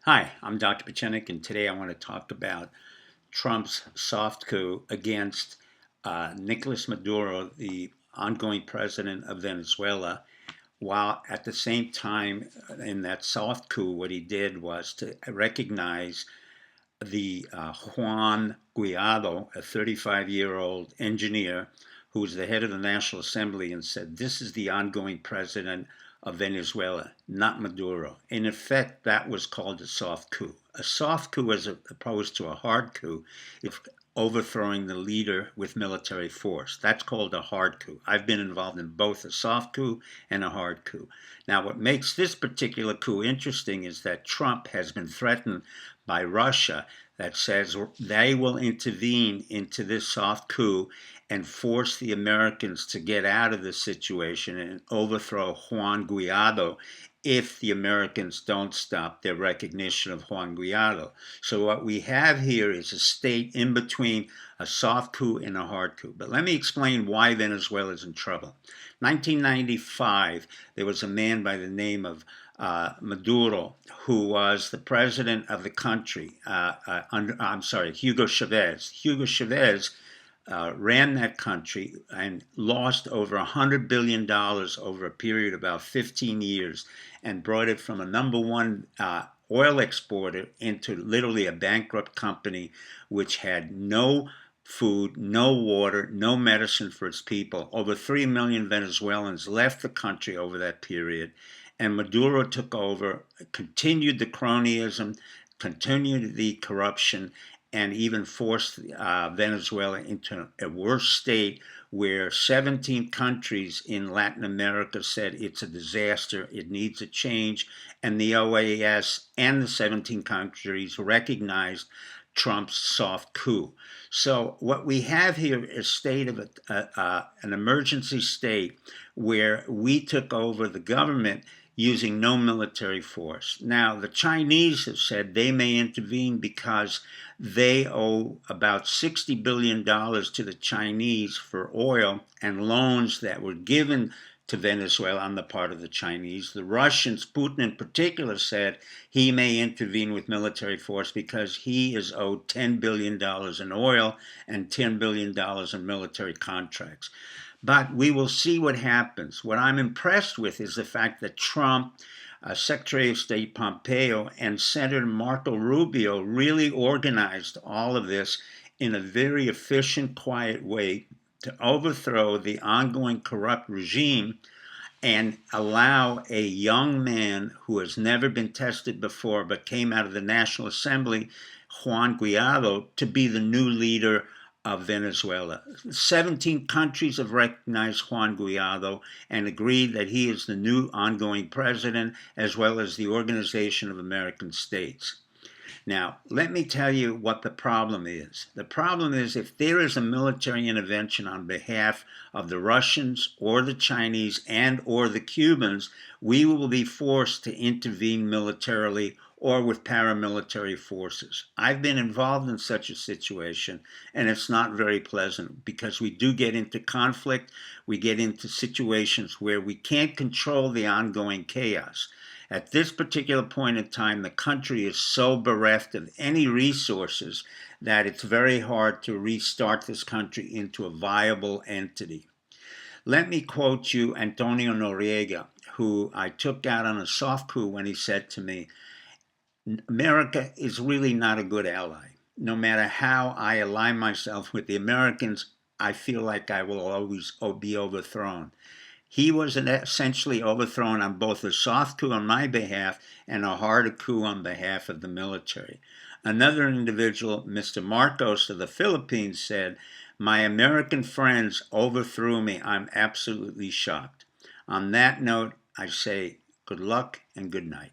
Hi, I'm Dr. Pachenik, and today I want to talk about Trump's soft coup against Nicolas Maduro, the ongoing president of Venezuela, while at the same time, in that soft coup, what he did was to recognize the Juan Guaido, a 35-year-old engineer who was the head of the National Assembly, and said, "This is the ongoing president of Venezuela, not Maduro." In effect, that was called a soft coup. A soft coup, as opposed to a hard coup, if overthrowing the leader with military force. That's called a hard coup. I've been involved in both a soft coup and a hard coup. Now, what makes this particular coup interesting is that Trump has been threatened by Russia that says they will intervene into this soft coup and force the Americans to get out of this situation and overthrow Juan Guaido if the Americans don't stop their recognition of Juan Guaido. So what we have here is a state in between a soft coup and a hard coup. But let me explain why Venezuela is in trouble. 1995, there was a man by the name of Maduro, who was the president of the country. I'm sorry, Hugo Chavez. Hugo Chavez ran that country and lost over $100 billion over a period of about 15 years and brought it from a number one oil exporter into literally a bankrupt company which had no food, no water, no medicine for its people. Over 3 million Venezuelans left the country over that period. And Maduro took over, continued the cronyism, continued the corruption, and even forced Venezuela into a worse state where 17 countries in Latin America said it's a disaster, it needs a change, and the OAS and the 17 countries recognized Trump's soft coup. So what we have here is a state of an emergency state where we took over the government using no military force. Now, the Chinese have said they may intervene because they owe about $60 billion to the Chinese for oil and loans that were given to Venezuela on the part of the Chinese. The Russians, Putin in particular, said he may intervene with military force because he is owed $10 billion in oil and $10 billion in military contracts. But we will see what happens. What I'm impressed with is the fact that Trump, Secretary of State Pompeo, and Senator Marco Rubio really organized all of this in a very efficient, quiet way to overthrow the ongoing corrupt regime and allow a young man who has never been tested before but came out of the National Assembly, Juan Guaido, to be the new leader of Venezuela. 17 countries have recognized Juan Guaido and agreed that he is the new ongoing president, as well as the Organization of American States. Now, let me tell you what the problem is. The problem is if there is a military intervention on behalf of the Russians or the Chinese and or the Cubans, we will be forced to intervene militarily or with paramilitary forces. I've been involved in such a situation, and it's not very pleasant because we do get into conflict. We get into situations where we can't control the ongoing chaos. At this particular point in time, the country is so bereft of any resources that it's very hard to restart this country into a viable entity. Let me quote you Antonio Noriega, who I took out on a soft coup when he said to me, "America is really not a good ally. No matter how I align myself with the Americans, I feel like I will always be overthrown." He was essentially overthrown on both a soft coup on my behalf and a hard coup on behalf of the military. Another individual, Mr. Marcos of the Philippines, said, "My American friends overthrew me. I'm absolutely shocked." On that note, I say good luck and good night.